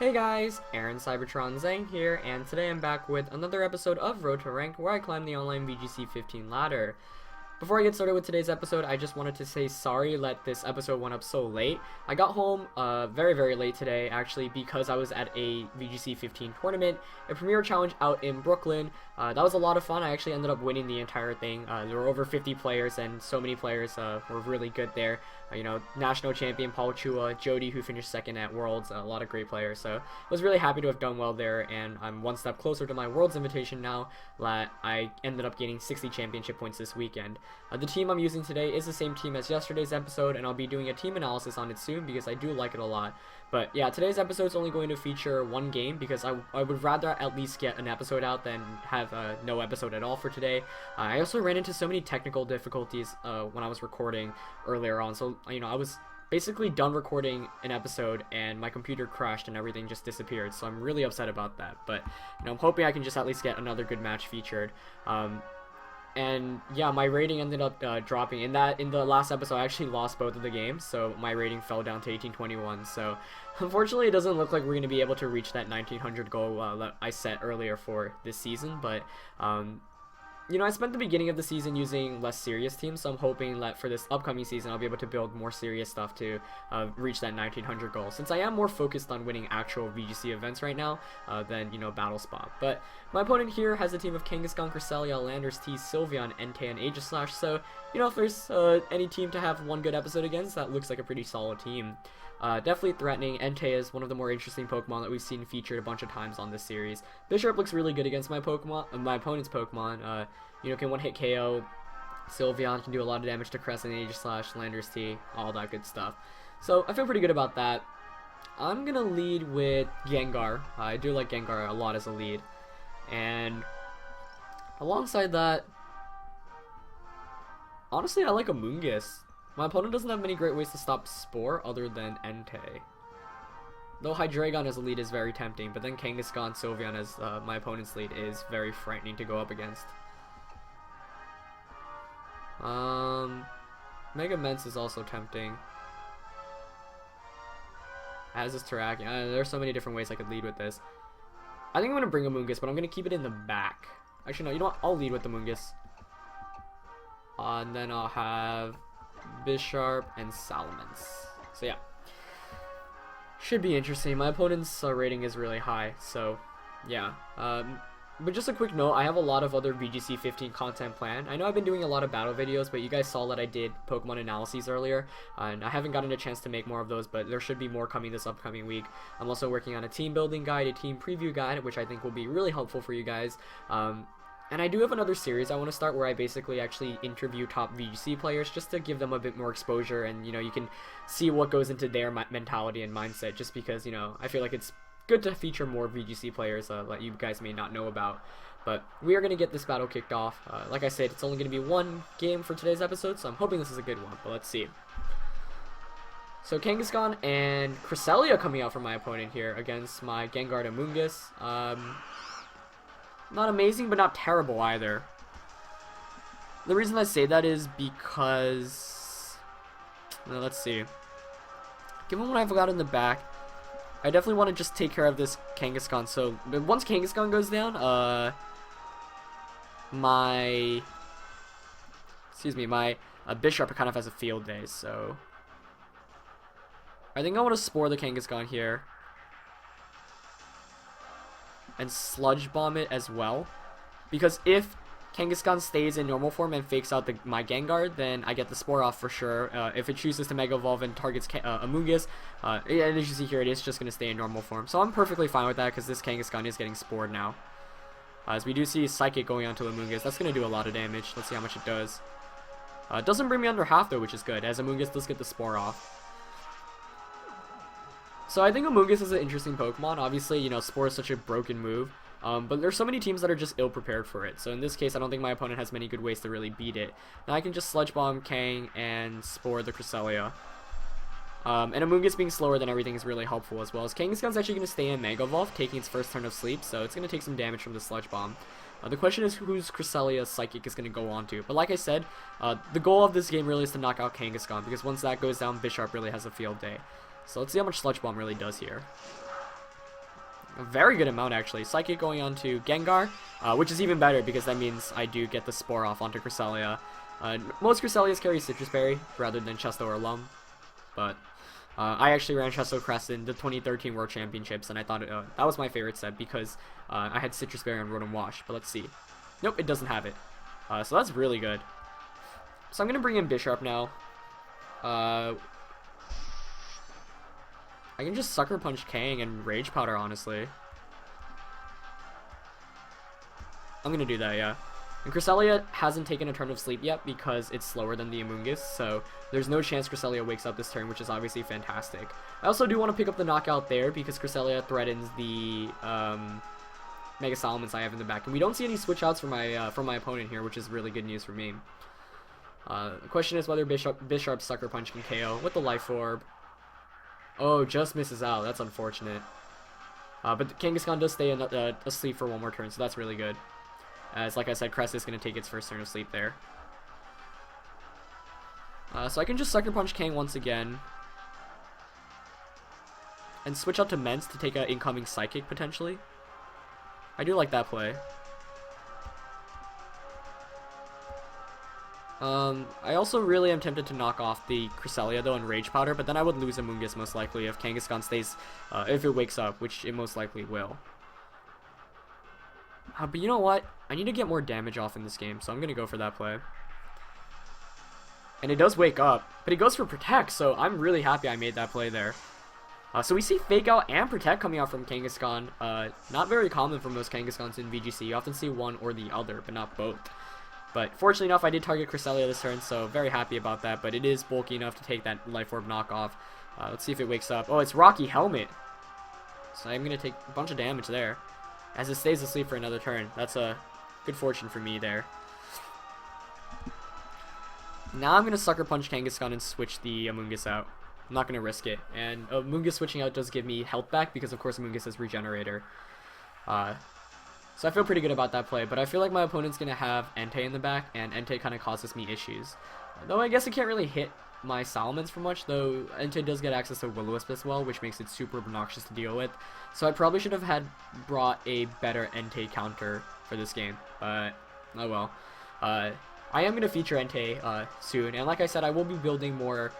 Hey guys, Aaron Cybertron Zhang here, and today I'm back with another episode of Road to Rank where I climb the online VGC 15 ladder. Before I get started with today's episode, I just wanted to say sorry that this episode went up so late. I got home very late today, actually, because I was at a VGC 15 tournament, a Premier Challenge out in Brooklyn. That was a lot of fun. I actually ended up winning the entire thing. There were over 50 players, and so many players were really good there. National champion Paul Chua, Jody, who finished second at Worlds, a lot of great players. So I was really happy to have done well there, and I'm one step closer to my Worlds invitation now that I ended up gaining 60 championship points this weekend. The team I'm using today is the same team as yesterday's episode, and I'll be doing a team analysis on it soon because I do like it a lot. But yeah, today's episode is only going to feature one game because I would rather at least get an episode out than have no episode at all for today. I also ran into so many technical difficulties when I was recording earlier on, so I was basically done recording an episode and my computer crashed and everything just disappeared, so I'm really upset about that. But I'm hoping I can just at least get another good match featured. And yeah, my rating ended up dropping. In the last episode, I actually lost both of the games, so my rating fell down to 1821. So unfortunately, it doesn't look like we're going to be able to reach that 1900 goal that I set earlier for this season. But I spent the beginning of the season using less serious teams, so I'm hoping that for this upcoming season I'll be able to build more serious stuff to reach that 1900 goal, since I am more focused on winning actual VGC events right now than Battle Spot. But my opponent here has a team of Kangaskhan, Cresselia, Landers, T, Sylveon, Entei, and Aegislash, so if there's any team to have one good episode against, that looks like a pretty solid team. Definitely threatening. Entei is one of the more interesting Pokemon that we've seen featured a bunch of times on this series. Bisharp looks really good against my opponent's Pokemon. Can one-hit KO. Sylveon can do a lot of damage to Cress and Aegislash, Landers T, all that good stuff. So I feel pretty good about that. I'm gonna lead with Gengar. I do like Gengar a lot as a lead. And alongside that, honestly, I like a Moongus. My opponent doesn't have many great ways to stop Spore other than Entei. Though Hydreigon as a lead is very tempting, but then Kangaskhan, Sylveon as my opponent's lead is very frightening to go up against. Mega Mence is also tempting. As is Terrakion. There's so many different ways I could lead with this. I think I'm going to bring a Moongus, but I'm going to keep it in the back. Actually, no, you know what? I'll lead with the Moongus. And then I'll have Bisharp and Salamence. So yeah, should be interesting. My opponent's rating is really high, so yeah. But just a quick note, I have a lot of other VGC 15 content planned. I know I've been doing a lot of battle videos, but you guys saw that I did Pokemon analyses earlier, and I haven't gotten a chance to make more of those, but there should be more coming this upcoming week. I'm also working on a team building guide, a team preview guide, which I think will be really helpful for you guys. And I do have another series I want to start where I basically actually interview top VGC players just to give them a bit more exposure, and you can see what goes into their mentality and mindset, just because I feel like it's good to feature more VGC players that you guys may not know about. But we are going to get this battle kicked off. Like I said, it's only going to be one game for today's episode, so I'm hoping this is a good one, but let's see. So Kangaskhan and Cresselia coming out for my opponent here against my Gengar and Moongus. Not amazing, but not terrible either. The reason I say that is because, let's see. Given what I've got in the back, I definitely want to just take care of this Kangaskhan. So once Kangaskhan goes down, my Bisharp kind of has a field day. So I think I want to Spore the Kangaskhan here and Sludge Bomb it as well, because if Kangaskhan stays in normal form and fakes out my Gengar, then I get the Spore off for sure. If it chooses to Mega Evolve and targets a Moongus, and as you see here, it is just going to stay in normal form. So I'm perfectly fine with that because this Kangaskhan is getting Spored now. As we do see Psychic going onto a Moongus, that's going to do a lot of damage. Let's see how much it does. It doesn't bring me under half though, which is good, as a Moongus does get the Spore off. So I think Amoonguss is an interesting Pokemon. Obviously, Spore is such a broken move. But there's so many teams that are just ill-prepared for it. So in this case, I don't think my opponent has many good ways to really beat it. Now I can just Sludge Bomb Kang and Spore the Cresselia. And Amoonguss being slower than everything is really helpful, as well as Kangaskhan's actually going to stay in Mega Evolve, taking its first turn of sleep, so it's going to take some damage from the Sludge Bomb. The question is whose Cresselia's Psychic is going to go on to. But like I said, the goal of this game really is to knock out Kangaskhan, because once that goes down, Bisharp really has a field day. So let's see how much Sludge Bomb really does here. A very good amount, actually. Psychic going on to Gengar, which is even better because that means I do get the Spore off onto Cresselia. Most Cresselias carry Citrus Berry rather than Chesto or Lum, but I actually ran Chesto Crest in the 2013 World Championships, and I thought that was my favorite set because I had Citrus Berry on Rotom Wash, but let's see. Nope, it doesn't have it. So that's really good. So I'm going to bring in Bisharp now. I can just Sucker Punch Kang and Rage Powder, honestly. I'm going to do that, yeah. And Cresselia hasn't taken a turn of sleep yet because it's slower than the Amoonguss, so there's no chance Cresselia wakes up this turn, which is obviously fantastic. I also do want to pick up the knockout there because Cresselia threatens the Mega Salamence I have in the back. And we don't see any switch outs from my opponent here, which is really good news for me. The question is whether Bisharp's Sucker Punch can KO with the Life Orb. Oh, just misses out. That's unfortunate. But Kangaskhan does stay asleep for one more turn, so that's really good. As, like I said, Crest is going to take its first turn of sleep there. So I can just Sucker Punch Kang once again. And switch out to Mence to take an incoming Psychic, potentially. I do like that play. I also really am tempted to knock off the Cresselia, though, and Rage Powder, but then I would lose Amoonguss most likely if Kangaskhan stays, if it wakes up, which it most likely will. But you know what? I need to get more damage off in this game, so I'm going to go for that play. And it does wake up, but it goes for Protect, so I'm really happy I made that play there. So we see Fake Out and Protect coming out from Kangaskhan. Not very common for most Kangaskhan's in VGC. You often see one or the other, but not both. But fortunately enough, I did target Cresselia this turn, so very happy about that. But it is bulky enough to take that Life Orb knockoff. Let's see if it wakes up. Oh, it's Rocky Helmet. So I'm going to take a bunch of damage there, as it stays asleep for another turn. That's a good fortune for me there. Now I'm going to Sucker Punch Kangaskhan and switch the Amoonguss out. I'm not going to risk it. And Amoonguss switching out does give me health back because, of course, Amoonguss is Regenerator. So I feel pretty good about that play, but I feel like my opponent's going to have Entei in the back, and Entei kind of causes me issues. Though I guess it can't really hit my Salamence for much, though Entei does get access to Will-O-Wisp as well, which makes it super obnoxious to deal with. So I probably should have brought a better Entei counter for this game, but oh well. I am going to feature Entei soon, and like I said, I will be building more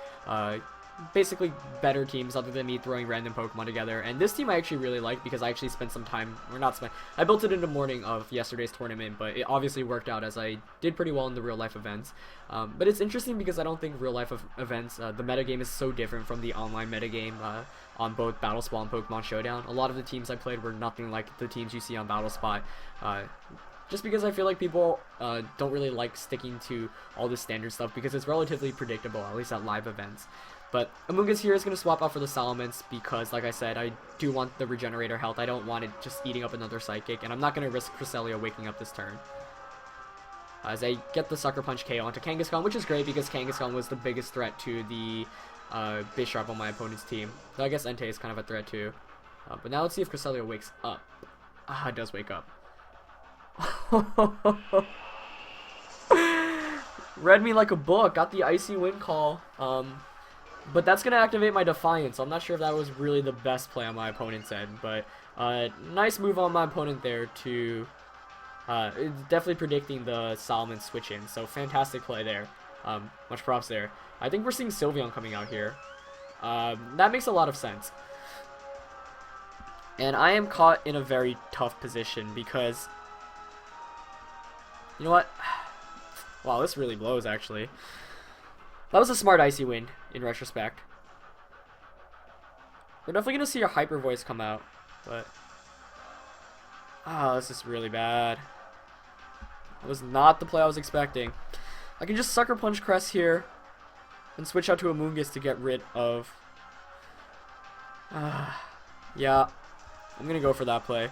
basically better teams other than me throwing random Pokemon together. And this team I actually really like because I actually spent some time, or not spent, I built it in the morning of yesterday's tournament, but it obviously worked out as I did pretty well in the real life events. But it's interesting because I don't think real life events, the metagame is so different from the online metagame on both Battlespot and Pokemon Showdown. A lot of the teams I played were nothing like the teams you see on Battlespot. Just because I feel like people don't really like sticking to all the standard stuff because it's relatively predictable, at least at live events. But Amoonguss here is going to swap out for the Salamence because, like I said, I do want the Regenerator health. I don't want it just eating up another Psychic, and I'm not going to risk Cresselia waking up this turn. As I get the Sucker Punch KO onto Kangaskhan, which is great because Kangaskhan was the biggest threat to the Bisharp on my opponent's team. So I guess Entei is kind of a threat too. But now let's see if Cresselia wakes up. It does wake up. Read me like a book. Got the Icy Wind Call. But that's going to activate my Defiance. I'm not sure if that was really the best play on my opponent's end. But nice move on my opponent there to definitely predicting the Salamence switch in. So fantastic play there. Much props there. I think we're seeing Sylveon coming out here. That makes a lot of sense. And I am caught in a very tough position because, you know what? Wow, this really blows actually. That was a smart Icy Wind, in retrospect. We're definitely going to see a Hyper Voice come out, but this is really bad. That was not the play I was expecting. I can just Sucker Punch Crest here and switch out to Amoonguss to get rid of... yeah, I'm going to go for that play.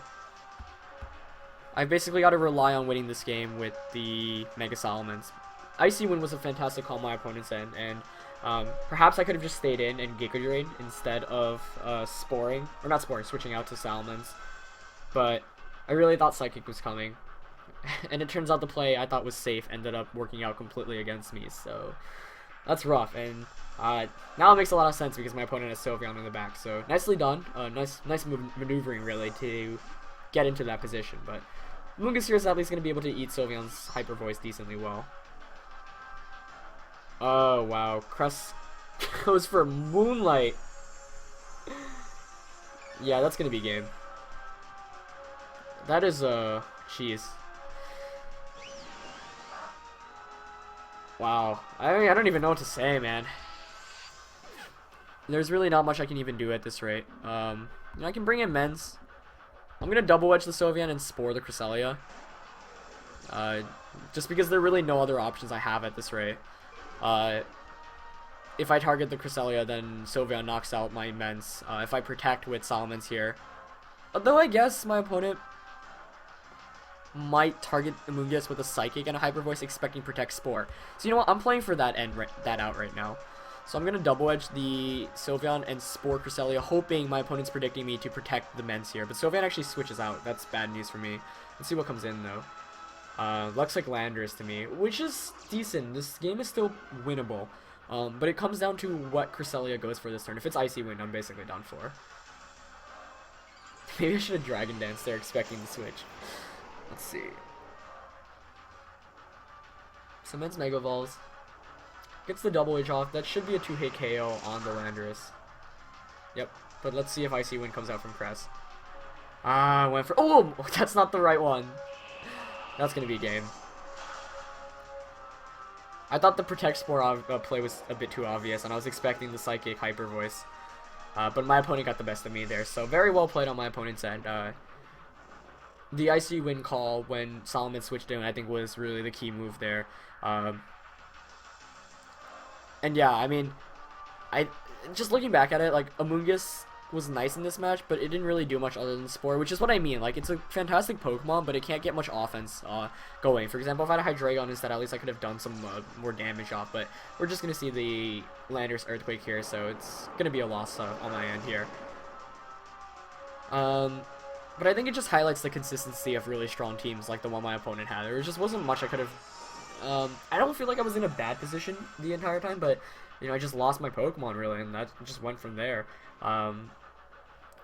I basically got to rely on winning this game with the Mega Salamence. Icy Wind was a fantastic call on my opponent's end, and perhaps I could have just stayed in and Giga Drain instead of Sporing, or not Sporing, switching out to Salamence. But I really thought Psychic was coming, and it turns out the play I thought was safe ended up working out completely against me. So That's rough, and now it makes a lot of sense because my opponent has Sylveon in the back. So nicely done. Nice maneuvering really to get into that position. But Mungus here is at least going to be able to eat Sylveon's Hyper Voice decently well. Oh wow, Cress goes for Moonlight. Yeah, that's going to be game. That is jeez. Wow, I don't even know what to say, man. There's really not much I can even do at this rate. I can bring in Men's. I'm gonna double edge the Sylveon and Spore the Cresselia. Just because there are really no other options I have at this rate. If I target the Cresselia, then Sylveon knocks out my Men's. If I protect with Solomon's here, although I guess my opponent might target Amoonguss with a Psychic and a Hyper Voice, expecting Protect Spore. So you know what? I'm playing for that out right now. So I'm gonna double edge the Sylveon and Spore Cresselia, hoping my opponent's predicting me to protect the Men's here. But Sylveon actually switches out. That's bad news for me. Let's see what comes in though. Looks like Landorus to me, which is decent. This game is still winnable. But it comes down to what Cresselia goes for this turn. If it's Icy Wind, I'm basically done for. Maybe I should have Dragon Dance there, expecting the switch. Let's see. Cements Mega Evolves. Gets the double edge off. That should be a 2-hit KO on the Landorus. Yep. But let's see if Icy Wind comes out from Cress. Went for... Oh! That's not the right one. That's going to be a game. I thought the Protect Spore play was a bit too obvious, and I was expecting the Psychic Hyper Voice. But my opponent got the best of me there, so very well played on my opponent's end. The Icy Wind call when Solomon switched in, I think, was really the key move there. And yeah, I mean, just looking back at it, like, Amoonguss was nice in this match, but it didn't really do much other than Spore, which is what I mean. Like, it's a fantastic Pokemon, but it can't get much offense going. For example, if I had a Hydreigon instead, at least I could have done some more damage off, but we're just going to see the Landorus Earthquake here, so it's going to be a loss on my end here. But I think it just highlights the consistency of really strong teams like the one my opponent had. There just wasn't much I could have... I don't feel like I was in a bad position the entire time, but, you know, I just lost my Pokemon, really, and that just went from there.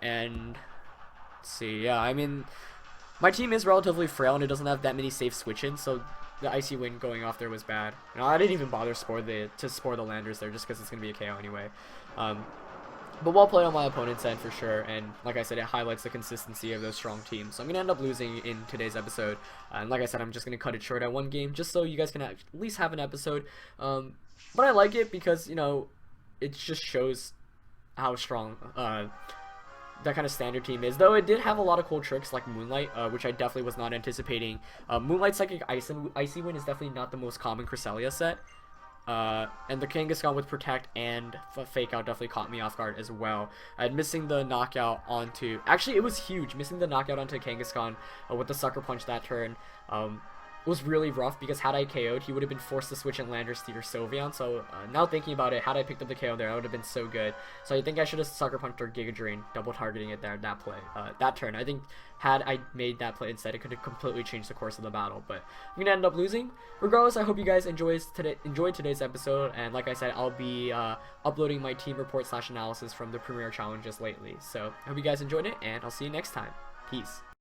And... Let's see, yeah, I mean... My team is relatively frail, and it doesn't have that many safe switch-ins, so the Icy Wind going off there was bad. You know, I didn't even bother to spore the Landorus there, just because it's going to be a KO anyway. But well played on my opponent's end for sure, and like I said, it highlights the consistency of those strong teams. So I'm going to end up losing in today's episode, and like I said, I'm just going to cut it short at one game, just so you guys can at least have an episode. But I like it because, you know, it just shows how strong that kind of standard team is, though it did have a lot of cool tricks like Moonlight, which I definitely was not anticipating. Moonlight Psychic Icy Wind is definitely not the most common Cresselia set. And the Kangaskhan with Protect and Fake Out definitely caught me off guard as well. Missing the knockout onto... Actually, it was huge. Missing the knockout onto Kangaskhan with the Sucker Punch that turn was really rough, because had I KO'd, he would have been forced to switch in Landorus to Sylveon. So now thinking about it, had I picked up the KO there, that would have been so good. So I think I should have Sucker Punched or Giga Drain, double targeting it there, that play, that turn. I think had I made that play instead, it could have completely changed the course of the battle. But I'm going to end up losing. Regardless, I hope you guys enjoyed today's episode. And like I said, I'll be uploading my team report / analysis from the Premier Challenges lately. So I hope you guys enjoyed it, and I'll see you next time. Peace.